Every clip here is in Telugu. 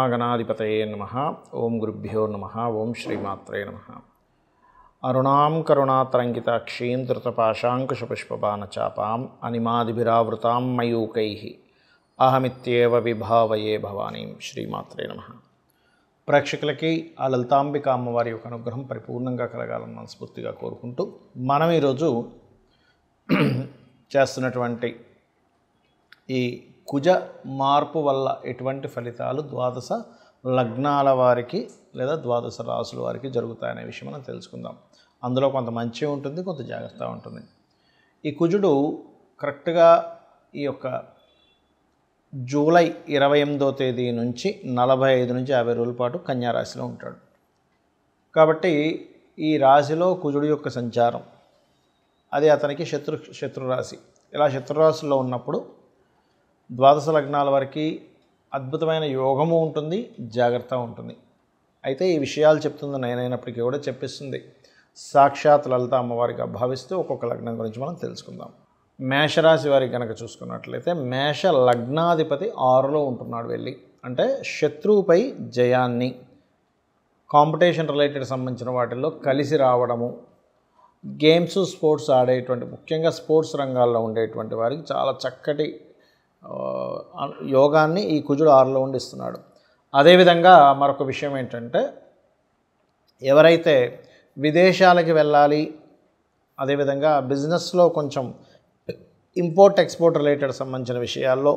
శ్రీమహాగణాధిపతయే నమః. ఓం గురుభ్యో నమః. ఓం శ్రీమాత్రే నమః. అరుణాం కరుణాతరంగితాక్షీం ధృతపాశాంకుశపుష్పబాణచాపాం అనిమాదిభిరావృతాం మయూకైః అహమిత్యేవ విభావయే భవానీం. శ్రీమాత్రే నమః. ప్రేక్షకులకి ఆ లలితాంబిక అమ్మవారి యొక్క అనుగ్రహం పరిపూర్ణంగా కలగాలని మనస్ఫూర్తిగా కోరుకుంటూ మనం ఈరోజు చేస్తున్నటువంటి ఈ కుజ మార్పు వల్ల ఎటువంటి ఫలితాలు ద్వాదశ లగ్నాల వారికి లేదా ద్వాదశ రాసుల వారికి జరుగుతాయనే విషయం మనం తెలుసుకుందాం. అందులో కొంత మంచి ఉంటుంది, కొంత జాగ్రత్త ఉంటుంది. ఈ కుజుడు కరెక్ట్గా ఈ యొక్క జూలై 28వ తేదీ నుంచి 45 నుంచి 50 రోజుల పాటు కన్యా రాశిలో ఉంటాడు. కాబట్టి ఈ రాశిలో కుజుడు యొక్క సంచారం అది అతనికి శత్రు రాశి. ఇలా శత్రురాశిలో ఉన్నప్పుడు ద్వాదశ లగ్నాల వారికి అద్భుతమైన యోగము ఉంటుంది, జాగ్రత్త ఉంటుంది. అయితే ఈ విషయాలు చెప్తుంది నేనైనప్పటికీ కూడా చెప్పిస్తుంది సాక్షాత్ లలిత అమ్మవారిగా భావిస్తూ ఒక్కొక్క లగ్నం గురించి మనం తెలుసుకుందాం. మేషరాశి వారికి కనుక చూసుకున్నట్లయితే మేష లగ్నాధిపతి 6లో ఉంటున్నాడు వెళ్ళి, అంటే శత్రువుపై జయాన్ని, కాంపిటీషన్ రిలేటెడ్ సంబంధించిన వాటిల్లో కలిసి రావడము, గేమ్స్ స్పోర్ట్స్ ఆడేటువంటి ముఖ్యంగా స్పోర్ట్స్ రంగాల్లో ఉండేటువంటి వారికి చాలా చక్కటి యోగాన్ని ఈ కుజుడు 6లో ఉండిస్తున్నాడు. అదేవిధంగా మరొక విషయం ఏంటంటే ఎవరైతే విదేశాలకి వెళ్ళాలి, అదేవిధంగా బిజినెస్లో కొంచెం ఇంపోర్ట్ ఎక్స్పోర్ట్ రిలేటెడ్ సంబంధించిన విషయాల్లో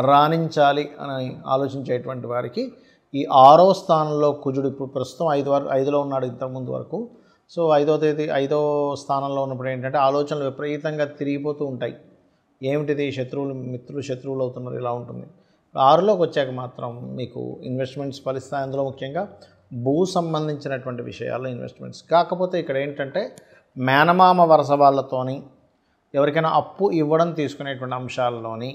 రాణించాలి అని ఆలోచించేటువంటి వారికి ఈ 6వ స్థానంలో కుజుడు ఇప్పుడు ప్రస్తుతం 5లో ఉన్నాడు ఇంతకుముందు వరకు. సో 5వ స్థానంలో ఉన్నప్పుడు ఏంటంటే ఆలోచనలు విపరీతంగా తిరిగిపోతూ ఉంటాయి. ఏమిటిది శత్రువులు మిత్రులు శత్రువులు అవుతున్నారు, ఇలా ఉంటుంది. 6లోకి వచ్చాక మాత్రం మీకు ఇన్వెస్ట్మెంట్స్ ఫలిస్తాయి. అందులో ముఖ్యంగా భూ సంబంధించినటువంటి విషయాల్లో ఇన్వెస్ట్మెంట్స్. కాకపోతే ఇక్కడ ఏంటంటే మేనమామ వరస వాళ్ళతోని ఎవరికైనా అప్పు ఇవ్వడం తీసుకునేటువంటి అంశాల్లోని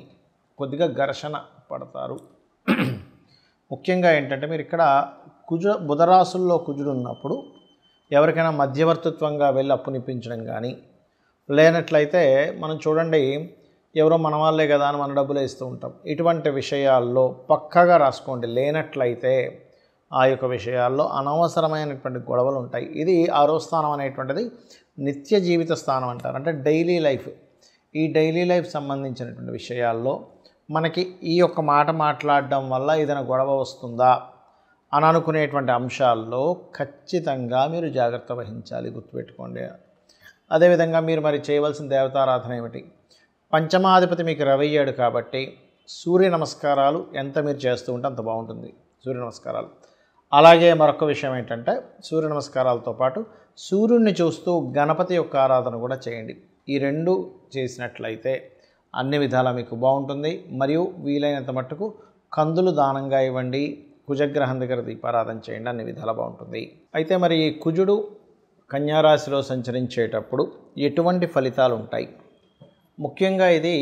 కొద్దిగా ఘర్షణ పడతారు. ముఖ్యంగా ఏంటంటే మీరు ఇక్కడ బుధరాశుల్లో కుజుడు ఉన్నప్పుడు ఎవరికైనా మధ్యవర్తిత్వంగా వెళ్ళి అప్పునిప్పించడం కానీ, లేనట్లయితే మనం చూడండి ఎవరో మన వాళ్ళే కదా అని మన డబ్బులే ఇస్తూ ఉంటాం. ఇటువంటి విషయాల్లో పక్కగా రాసుకోండి. లేనట్లయితే ఆ యొక్క విషయాల్లో అనవసరమైనటువంటి గొడవలు ఉంటాయి. ఇది 6వ స్థానం అనేటువంటిది నిత్య జీవిత స్థానం అంటారు, అంటే డైలీ లైఫ్. ఈ డైలీ లైఫ్ సంబంధించినటువంటి విషయాల్లో మనకి ఈ యొక్క మాట మాట్లాడడం వల్ల ఏదైనా గొడవ వస్తుందా అని అనుకునేటువంటి అంశాల్లో ఖచ్చితంగా మీరు జాగ్రత్త వహించాలి, గుర్తుపెట్టుకోండి. అదేవిధంగా మీరు మరి చేయవలసిన దేవతారాధన ఏమిటి? పంచమాధిపతి మీకు రవయ్యాడు కాబట్టి సూర్య నమస్కారాలు ఎంత మీరు చేస్తూ ఉంటే అంత బాగుంటుంది, సూర్య నమస్కారాలు. అలాగే మరొక విషయం ఏంటంటే సూర్య నమస్కారాలతో పాటు సూర్యుడిని చూస్తూ గణపతి యొక్క ఆరాధన కూడా చేయండి. ఈ రెండు చేసినట్లయితే అన్ని విధాలా మీకు బాగుంటుంది. మరియు వీలైనంత మట్టుకు కందులు దానంగా ఇవ్వండి, కుజగ్రహం దగ్గర దీపారాధన చేయండి, అన్ని విధాలా బాగుంటుంది. అయితే మరి ఈ కుజుడు కన్యారాశిలో సంచరించేటప్పుడు ఎటువంటి ఫలితాలు ఉంటాయి? ముఖ్యంగా ఇది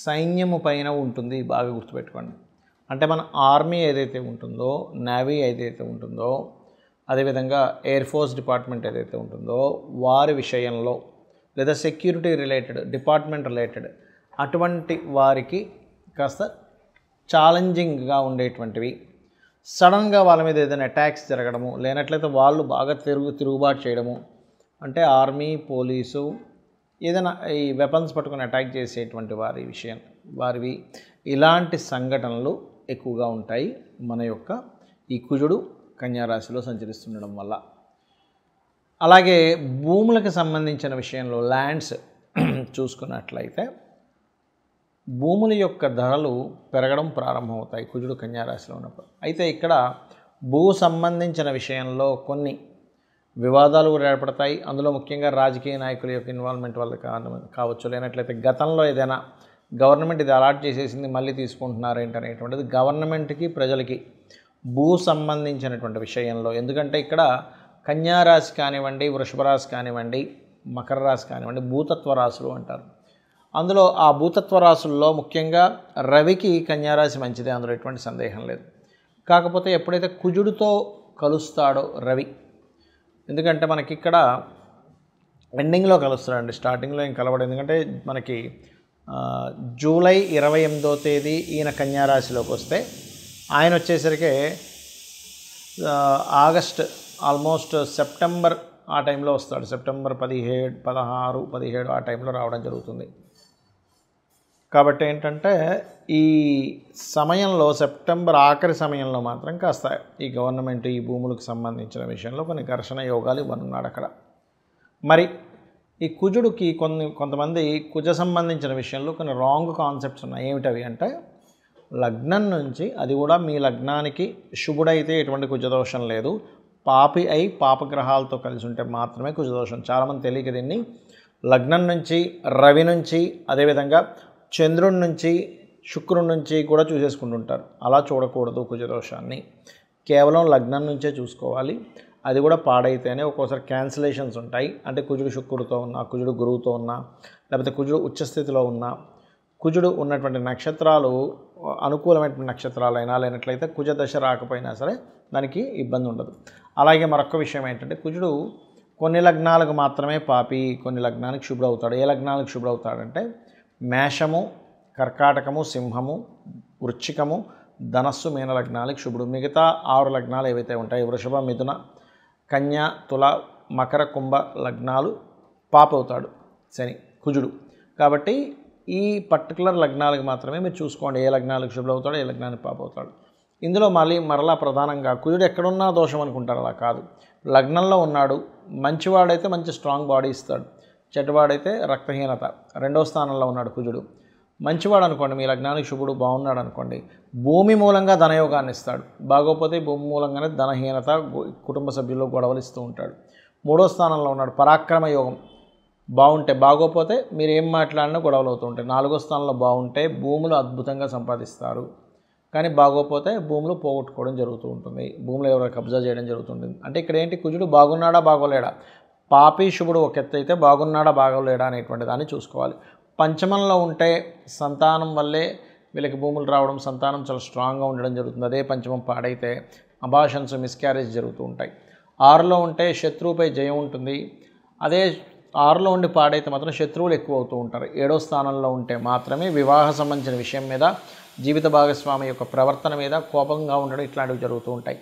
సైన్యము పైన ఉంటుంది, బాగా గుర్తుపెట్టుకోండి. అంటే మన ఆర్మీ ఏదైతే ఉంటుందో, నేవీ ఏదైతే ఉంటుందో, అదేవిధంగా ఎయిర్ ఫోర్స్ డిపార్ట్మెంట్ ఏదైతే ఉంటుందో వారి విషయంలో, లేదా సెక్యూరిటీ రిలేటెడ్ డిపార్ట్మెంట్ రిలేటెడ్ అటువంటి వారికి కాస్త ఛాలెంజింగ్గా ఉండేటువంటివి, సడన్గా వాళ్ళ మీద ఏదైనా అటాక్స్ జరగడము, లేనట్లయితే వాళ్ళు బాగా తిరుగుబాటు చేయడము, అంటే ఆర్మీ పోలీసు ఏదైనా ఈ వెపన్స్ పట్టుకొని అటాక్ చేసేటువంటి వారివి ఇలాంటి సంఘటనలు ఎక్కువగా ఉంటాయి మన యొక్క ఈ కుజుడు కన్యారాశిలో సంచరిస్తుండడం వల్ల. అలాగే భూములకు సంబంధించిన విషయంలో ల్యాండ్స్ చూసుకున్నట్లయితే భూముల యొక్క ధరలు పెరగడం ప్రారంభమవుతాయి కుజుడు కన్యారాశిలో ఉన్నప్పుడు. అయితే ఇక్కడ భూ సంబంధించిన విషయంలో కొన్ని వివాదాలు కూడా ఏర్పడతాయి. అందులో ముఖ్యంగా రాజకీయ నాయకుల యొక్క ఇన్వాల్వ్మెంట్ వల్ల కావచ్చు, లేనట్లయితే గతంలో ఏదైనా గవర్నమెంట్ ఇది అలాట్ చేసేసింది మళ్ళీ తీసుకుంటున్నారు ఏంటనేటువంటిది గవర్నమెంట్కి ప్రజలకి భూ సంబంధించినటువంటి విషయంలో. ఎందుకంటే ఇక్కడ కన్యారాశి కానివ్వండి, వృషభ రాశి కానివ్వండి, మకర రాశి కానివ్వండి భూతత్వ రాశులు అంటారు. అందులో ఆ భూతత్వ రాశుల్లో ముఖ్యంగా రవికి కన్యారాశి మంచిదే, అందులో ఎటువంటి సందేహం లేదు. కాకపోతే ఎప్పుడైతే కుజుడితో కలుస్తాడో రవి, ఎందుకంటే మనకి ఇక్కడ ఎండింగ్లో కలుస్తాడండి, స్టార్టింగ్లో ఏం కలవడు. ఎందుకంటే మనకి జూలై 28వ తేదీ ఈయన కన్యారాశిలోకి వస్తే ఆయన వచ్చేసరికి ఆగస్ట్ ఆల్మోస్ట్ సెప్టెంబర్ ఆ టైంలో వస్తాడు. సెప్టెంబర్ 17, 16, 17 ఆ టైంలో రావడం జరుగుతుంది. కాబట్టి ఏంటంటే ఈ సమయంలో సెప్టెంబర్ ఆఖరి సమయంలో మాత్రం కాస్త ఈ గవర్నమెంట్ ఈ భూములకు సంబంధించిన విషయంలో కొన్ని ఘర్షణ యోగాలు ఇవ్వనున్నాడు అక్కడ. మరి ఈ కుజుడికి కొంతమంది కుజ సంబంధించిన విషయంలో కొన్ని రాంగ్ కాన్సెప్ట్స్ ఉన్నాయి. ఏమిటవి అంటే లగ్నం నుంచి, అది కూడా మీ లగ్నానికి శుభుడైతే ఎటువంటి కుజదోషం లేదు, పాపి అయి పాపగ్రహాలతో కలిసి ఉంటే మాత్రమే కుజదోషం. చాలామంది తెలియక దీన్ని లగ్నం నుంచి, రవి నుంచి, అదేవిధంగా చంద్రుడి నుంచి, శుక్రుడి నుంచి కూడా చూసేసుకుంటుంటారు. అలా చూడకూడదు కుజదోషాన్ని. కేవలం లగ్నం నుంచే చూసుకోవాలి. అది కూడా పాడైతేనే ఒక్కోసారి క్యాన్సిలేషన్స్ ఉంటాయి. అంటే కుజుడు శుక్రుడితో ఉన్నా, కుజుడు గురువుతో ఉన్నా, లేకపోతే కుజుడు ఉచ్చస్థితిలో ఉన్నా, కుజుడు ఉన్నటువంటి నక్షత్రాలు అనుకూలమైనటువంటి నక్షత్రాలైనా లేనట్లయితే కుజ దశ రాకపోయినా సరే దానికి ఇబ్బంది ఉండదు. అలాగే మరొక విషయం ఏంటంటే కుజుడు కొన్ని లగ్నాలకు మాత్రమే పాపి, కొన్ని లగ్నాలకు శుభ్రవుతాడు. ఏ లగ్నాలకు శుభ్రవుతాడంటే మేషము, కర్కాటకము, సింహము, వృశ్చికము, ధనస్సు, మీన లగ్నాలకు శుభుడు. మిగతా 6 లగ్నాలు ఏవైతే ఉంటాయి వృషభ, మిథున, కన్య, తుల, మకర, కుంభ లగ్నాలు పాపవుతాడు శని, కుజుడు. కాబట్టి ఈ పర్టికులర్ లగ్నాలకు మాత్రమే మీరు చూసుకోండి ఏ లగ్నాలకు శుభ్రవుతాడో ఏ లగ్నానికి పాపవుతాడు. ఇందులో మరలా ప్రధానంగా కుజుడు ఎక్కడున్నా దోషం అనుకుంటారు. అలా కాదు. లగ్నంలో ఉన్నాడు, మంచివాడైతే మంచి స్ట్రాంగ్ బాడీ ఇస్తాడు, చెడ్డవాడైతే రక్తహీనత. 2వ స్థానంలో ఉన్నాడు కుజుడు. మంచివాడు అనుకోండి, మీ లగ్నానికి శుభుడు బాగున్నాడు అనుకోండి, భూమి మూలంగా ధనయోగాన్ని ఇస్తాడు. బాగోపోతే భూమి మూలంగానే ధనహీనత, కుటుంబ సభ్యుల్లో గొడవలు ఇస్తూ ఉంటాడు. 3వ స్థానంలో ఉన్నాడు, పరాక్రమ యోగం బాగుంటే, బాగోపోతే మీరు ఏం మాట్లాడినా గొడవలు అవుతూ ఉంటాయి. 4వ స్థానంలో బాగుంటే భూములు అద్భుతంగా సంపాదిస్తారు, కానీ బాగోపోతే భూములు పోగొట్టుకోవడం జరుగుతూ ఉంటుంది, భూములు ఎవరైనా కబ్జా చేయడం జరుగుతుంటుంది. అంటే ఇక్కడ ఏంటి, కుజుడు బాగున్నాడా బాగోలేడా, పాపి శుభుడు ఒక ఎత్తు అయితే బాగున్నాడా బాగోలేడా అనేటువంటి దాన్ని చూసుకోవాలి. పంచమంలో ఉంటే సంతానం వల్లే వీళ్ళకి భూములు రావడం, సంతానం చాలా స్ట్రాంగ్గా ఉండడం జరుగుతుంది. అదే పంచమం పాడైతే అబాషన్స్, మిస్క్యారేజ్ జరుగుతూ ఉంటాయి. 6లో ఉంటే శత్రువుపై జయం ఉంటుంది. అదే 6లో ఉండి పాడైతే మాత్రం శత్రువులు ఎక్కువ అవుతూ ఉంటారు. 7వ స్థానంలో ఉంటే మాత్రమే వివాహ సంబంధించిన విషయం మీద, జీవిత భాగస్వామి యొక్క ప్రవర్తన మీద కోపంగా ఉండడం ఇట్లాంటివి జరుగుతూ ఉంటాయి.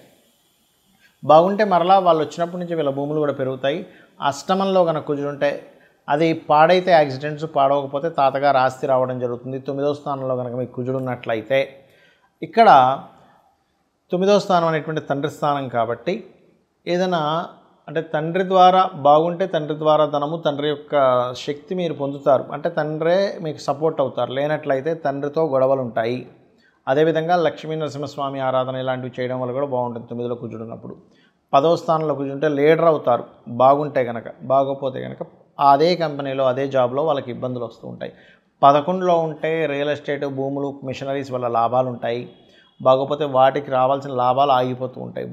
బాగుంటే మరలా వాళ్ళు వచ్చినప్పటి నుంచి వీళ్ళ భూములు కూడా పెరుగుతాయి. అష్టమంలో కనుక కుజుంటే అది పాడైతే యాక్సిడెంట్స్, పాడవకపోతే తాతగారు ఆస్తి రావడం జరుగుతుంది. 9వ స్థానంలో కనుక మీకు కుజుడు ఉన్నట్లయితే, ఇక్కడ 9వ స్థానం అనేటువంటి తండ్రి స్థానం కాబట్టి ఏదైనా అంటే తండ్రి ద్వారా బాగుంటే తండ్రి ద్వారా ధనము, తండ్రి యొక్క శక్తి మీరు పొందుతారు. అంటే తండ్రే మీకు సపోర్ట్ అవుతారు. లేనట్లయితే తండ్రితో గొడవలు ఉంటాయి. అదేవిధంగా లక్ష్మీ నరసింహస్వామి ఆరాధన ఇలాంటివి చేయడం వల్ల కూడా బాగుంటుంది 9లో కుజుడు ఉన్నప్పుడు. 10వ స్థానంలో కుజుంటే లీడర్ అవుతారు బాగుంటే కనుక. బాగోపోతే కనుక అదే కంపెనీలో అదే జాబ్లో వాళ్ళకి ఇబ్బందులు వస్తూ ఉంటాయి. 11లో ఉంటే రియల్ ఎస్టేట్, భూములు, మిషనరీస్ వల్ల లాభాలు ఉంటాయి. బాగోపోతే వాటికి రావాల్సిన లాభాలు ఆగిపోతూ ఉంటాయి.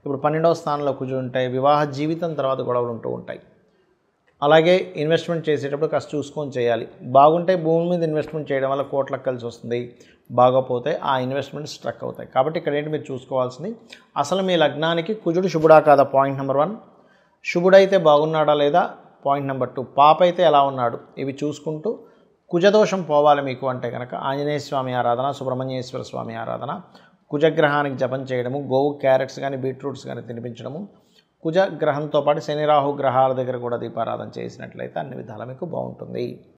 ఇప్పుడు 12వ స్థానంలో కుజుడు ఉంటాయి, వివాహ జీవితం తర్వాత గొడవలు ఉంటూ ఉంటాయి. అలాగే ఇన్వెస్ట్మెంట్ చేసేటప్పుడు కాస్త చూసుకొని చేయాలి. బాగుంటే భూమి మీద ఇన్వెస్ట్మెంట్ చేయడం వల్ల కోట్లకు కలిసి వస్తుంది, బాగోపోతే ఆ ఇన్వెస్ట్మెంట్ స్ట్రక్ అవుతాయి. కాబట్టి ఇక్కడ ఏంటి మీరు చూసుకోవాల్సింది, అసలు మీ లగ్నానికి కుజుడు శుభుడా కాదా, పాయింట్ నెంబర్ 1. శుభుడైతే బాగున్నాడా లేదా, పాయింట్ నెంబర్ 2. పాప అయితే ఎలా ఉన్నాడు, ఇవి చూసుకుంటూ కుజదోషం పోవాలి మీకు అంటే కనుక ఆంజనేయ స్వామి ఆరాధన, సుబ్రహ్మణ్యేశ్వర స్వామి ఆరాధన, కుజగ్రహానికి జపం చేయడము, గోవు క్యారెట్స్ కానీ బీట్రూట్స్ కానీ తినిపించడము, కుజగ్రహంతో పాటు శని రాహు గ్రహాల దగ్గర కూడా దీపారాధన చేసినట్లయితే అన్ని విధాలా మీకు బాగుంటుంది.